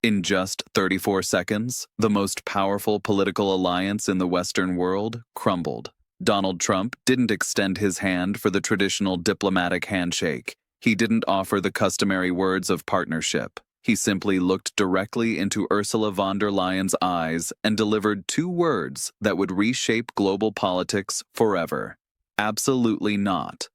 In just 34 seconds, the most powerful political alliance in the Western world crumbled. Donald Trump didn't extend his hand for the traditional diplomatic handshake. He didn't offer the customary words of partnership. He simply looked directly into Ursula von der Leyen's eyes and delivered two words that would reshape global politics forever. Absolutely not.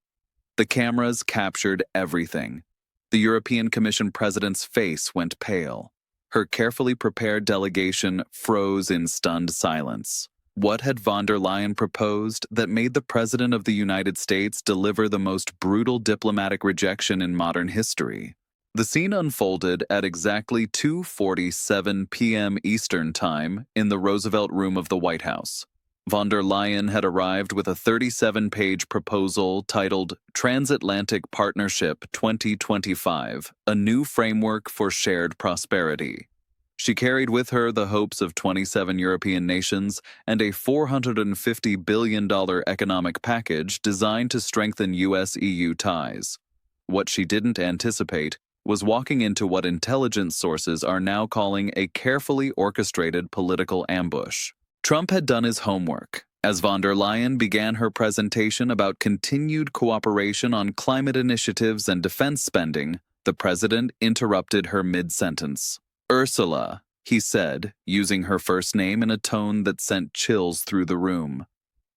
The cameras captured everything. The European Commission president's face went pale. Her carefully prepared delegation froze in stunned silence. What had von der Leyen proposed that made the President of the United States deliver the most brutal diplomatic rejection in modern history? The scene unfolded at exactly 2:47 p.m. Eastern Time in the Roosevelt Room of the White House. Von der Leyen had arrived with a 37-page proposal titled Transatlantic Partnership 2025, a new framework for shared prosperity. She carried with her the hopes of 27 European nations and a $450 billion economic package designed to strengthen U.S.-EU ties. What she didn't anticipate was walking into what intelligence sources are now calling a carefully orchestrated political ambush. Trump had done his homework. As von der Leyen began her presentation about continued cooperation on climate initiatives and defense spending, the president interrupted her mid-sentence. "Ursula," he said, using her first name in a tone that sent chills through the room.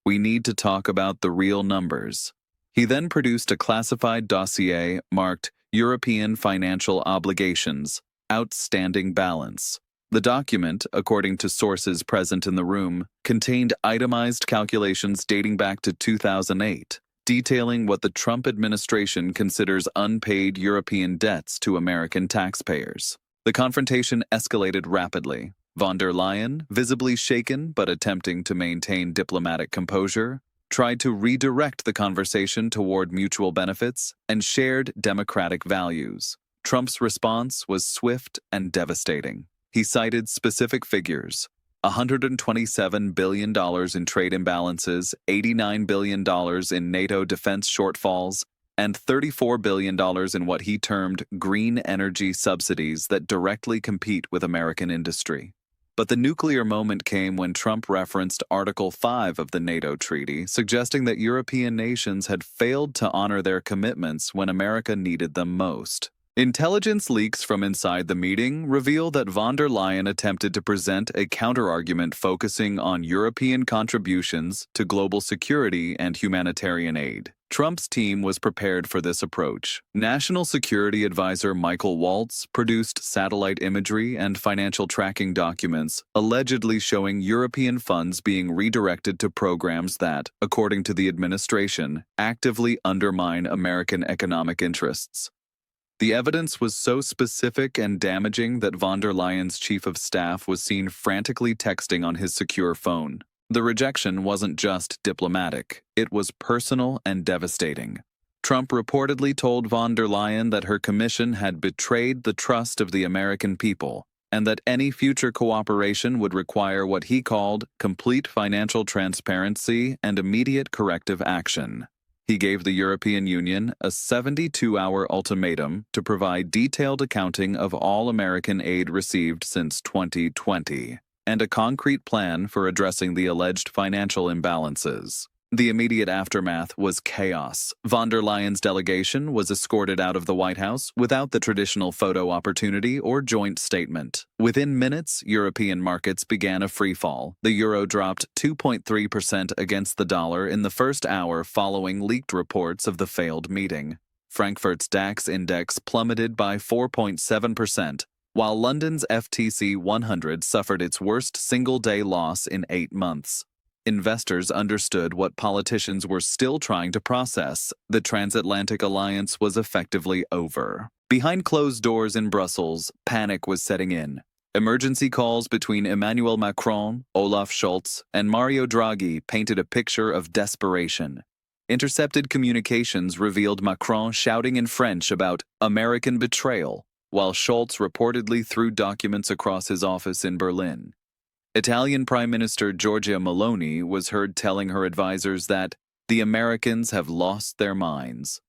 "We need to talk about the real numbers." He then produced a classified dossier marked European Financial Obligations, Outstanding Balance. The document, according to sources present in the room, contained itemized calculations dating back to 2008, detailing what the Trump administration considers unpaid European debts to American taxpayers. The confrontation escalated rapidly. Von der Leyen, visibly shaken but attempting to maintain diplomatic composure, tried to redirect the conversation toward mutual benefits and shared democratic values. Trump's response was swift and devastating. He cited specific figures: $127 billion in trade imbalances, $89 billion in NATO defense shortfalls, and $34 billion in what he termed green energy subsidies that directly compete with American industry. But the nuclear moment came when Trump referenced Article 5 of the NATO treaty, suggesting that European nations had failed to honor their commitments when America needed them most. Intelligence leaks from inside the meeting reveal that von der Leyen attempted to present a counterargument focusing on European contributions to global security and humanitarian aid. Trump's team was prepared for this approach. National Security Advisor Michael Waltz produced satellite imagery and financial tracking documents allegedly showing European funds being redirected to programs that, according to the administration, actively undermine American economic interests. The evidence was so specific and damaging that von der Leyen's chief of staff was seen frantically texting on his secure phone. The rejection wasn't just diplomatic, it was personal and devastating. Trump reportedly told von der Leyen that her commission had betrayed the trust of the American people, and that any future cooperation would require what he called complete financial transparency and immediate corrective action. He gave the European Union a 72-hour ultimatum to provide detailed accounting of all American aid received since 2020, and a concrete plan for addressing the alleged financial imbalances. The immediate aftermath was chaos. Von der Leyen's delegation was escorted out of the White House without the traditional photo opportunity or joint statement. Within minutes, European markets began a freefall. The euro dropped 2.3% against the dollar in the first hour following leaked reports of the failed meeting. Frankfurt's DAX index plummeted by 4.7%, while London's FTSE 100 suffered its worst single-day loss in 8 months. Investors understood what politicians were still trying to process. The transatlantic alliance was effectively over. Behind closed doors in Brussels, panic was setting in. Emergency calls between Emmanuel Macron, Olaf Scholz, and Mario Draghi painted a picture of desperation. Intercepted communications revealed Macron shouting in French about American betrayal, while Scholz reportedly threw documents across his office in Berlin. Italian Prime Minister Giorgia Meloni was heard telling her advisors that the Americans have lost their minds.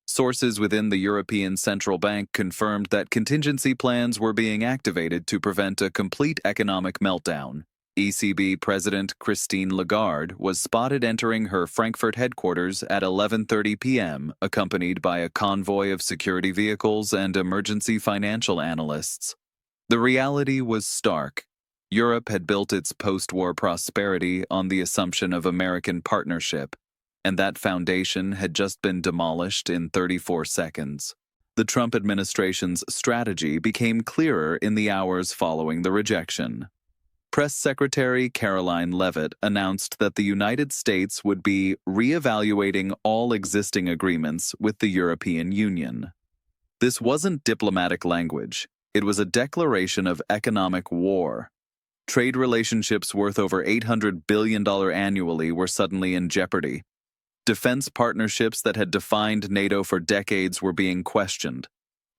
Sources within the European Central Bank confirmed that contingency plans were being activated to prevent a complete economic meltdown. ECB President Christine Lagarde was spotted entering her Frankfurt headquarters at 11:30 p.m., accompanied by a convoy of security vehicles and emergency financial analysts. The reality was stark. Europe had built its post-war prosperity on the assumption of American partnership, and that foundation had just been demolished in 34 seconds. The Trump administration's strategy became clearer in the hours following the rejection. Press Secretary Caroline Leavitt announced that the United States would be reevaluating all existing agreements with the European Union. This wasn't diplomatic language. It was a declaration of economic war. Trade relationships worth over $800 billion annually were suddenly in jeopardy. Defense partnerships that had defined NATO for decades were being questioned.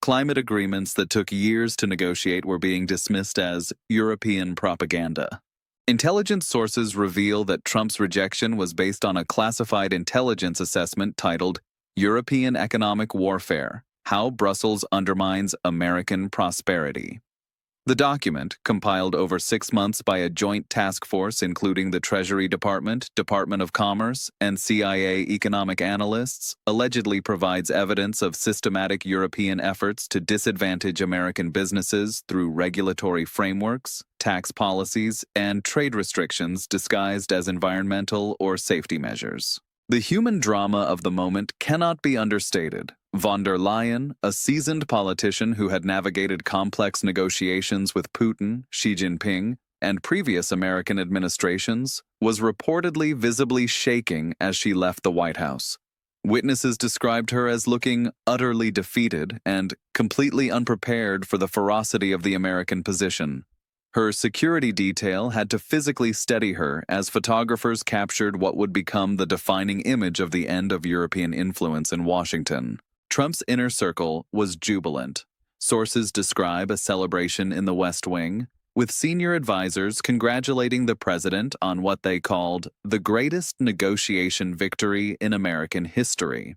Climate agreements that took years to negotiate were being dismissed as European propaganda. Intelligence sources reveal that Trump's rejection was based on a classified intelligence assessment titled European Economic Warfare: How Brussels Undermines American Prosperity. The document, compiled over 6 months by a joint task force including the Treasury Department, Department of Commerce, and CIA economic analysts, allegedly provides evidence of systematic European efforts to disadvantage American businesses through regulatory frameworks, tax policies, and trade restrictions disguised as environmental or safety measures. The human drama of the moment cannot be understated. Von der Leyen, a seasoned politician who had navigated complex negotiations with Putin, Xi Jinping, and previous American administrations, was reportedly visibly shaking as she left the White House. Witnesses described her as looking utterly defeated and completely unprepared for the ferocity of the American position. Her security detail had to physically steady her as photographers captured what would become the defining image of the end of European influence in Washington. Trump's inner circle was jubilant. Sources describe a celebration in the West Wing, with senior advisors congratulating the president on what they called the greatest negotiation victory in American history.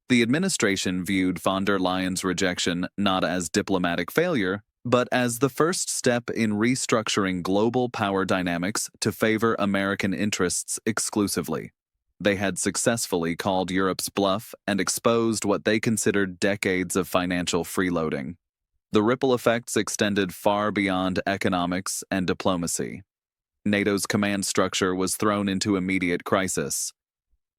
The administration viewed von der Leyen's rejection not as diplomatic failure, but as the first step in restructuring global power dynamics to favor American interests exclusively. They had successfully called Europe's bluff and exposed what they considered decades of financial freeloading. The ripple effects extended far beyond economics and diplomacy. NATO's command structure was thrown into immediate crisis.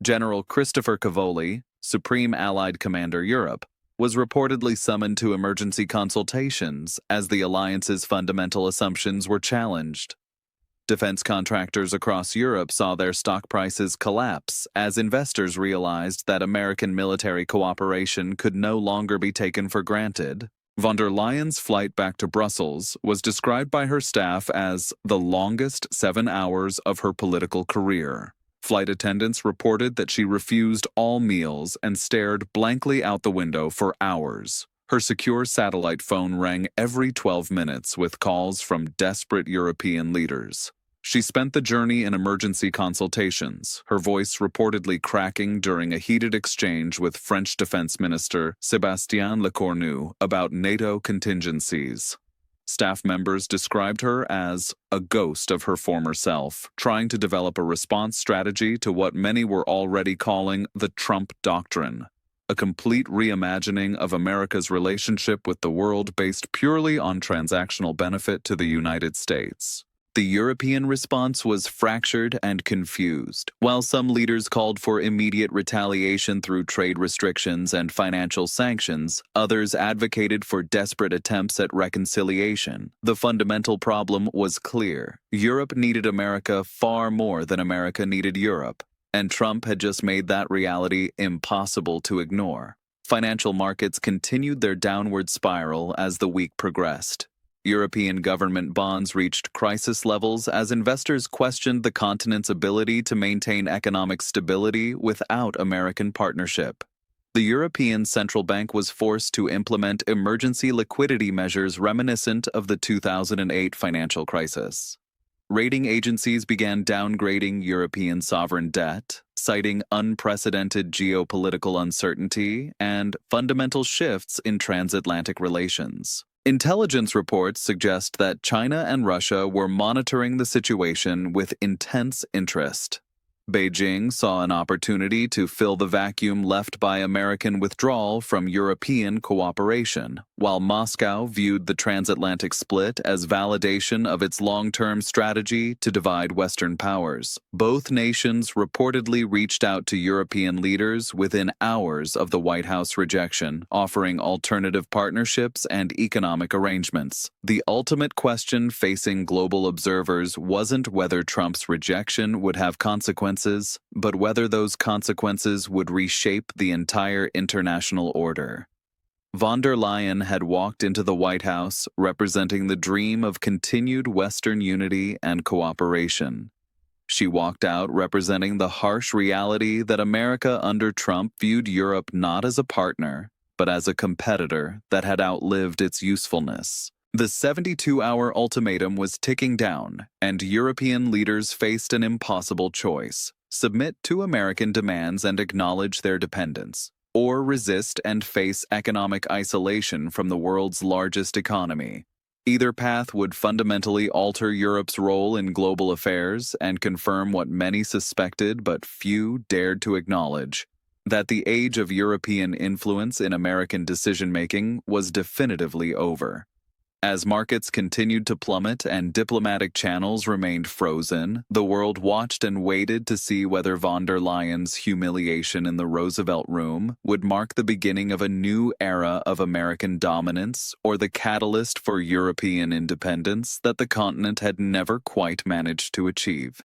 General Christopher Cavoli, Supreme Allied Commander Europe, was reportedly summoned to emergency consultations as the alliance's fundamental assumptions were challenged. Defense contractors across Europe saw their stock prices collapse as investors realized that American military cooperation could no longer be taken for granted. Von der Leyen's flight back to Brussels was described by her staff as the longest 7 hours of her political career. Flight attendants reported that she refused all meals and stared blankly out the window for hours. Her secure satellite phone rang every 12 minutes with calls from desperate European leaders. She spent the journey in emergency consultations, her voice reportedly cracking during a heated exchange with French Defense Minister Sébastien Lecornu about NATO contingencies. Staff members described her as a ghost of her former self, trying to develop a response strategy to what many were already calling the Trump Doctrine, a complete reimagining of America's relationship with the world based purely on transactional benefit to the United States. The European response was fractured and confused. While some leaders called for immediate retaliation through trade restrictions and financial sanctions, others advocated for desperate attempts at reconciliation. The fundamental problem was clear. Europe needed America far more than America needed Europe, and Trump had just made that reality impossible to ignore. Financial markets continued their downward spiral as the week progressed. European government bonds reached crisis levels as investors questioned the continent's ability to maintain economic stability without American partnership. The European Central Bank was forced to implement emergency liquidity measures reminiscent of the 2008 financial crisis. Rating agencies began downgrading European sovereign debt, citing unprecedented geopolitical uncertainty and fundamental shifts in transatlantic relations. Intelligence reports suggest that China and Russia were monitoring the situation with intense interest. Beijing saw an opportunity to fill the vacuum left by American withdrawal from European cooperation, while Moscow viewed the transatlantic split as validation of its long-term strategy to divide Western powers. Both nations reportedly reached out to European leaders within hours of the White House rejection, offering alternative partnerships and economic arrangements. The ultimate question facing global observers wasn't whether Trump's rejection would have consequences, but whether those consequences would reshape the entire international order. Von der Leyen had walked into the White House representing the dream of continued Western unity and cooperation. She walked out representing the harsh reality that America under Trump viewed Europe not as a partner, but as a competitor that had outlived its usefulness. The 72-hour ultimatum was ticking down, and European leaders faced an impossible choice: submit to American demands and acknowledge their dependence, or resist and face economic isolation from the world's largest economy. Either path would fundamentally alter Europe's role in global affairs and confirm what many suspected but few dared to acknowledge: that the age of European influence in American decision-making was definitively over. As markets continued to plummet and diplomatic channels remained frozen, the world watched and waited to see whether von der Leyen's humiliation in the Roosevelt Room would mark the beginning of a new era of American dominance or the catalyst for European independence that the continent had never quite managed to achieve.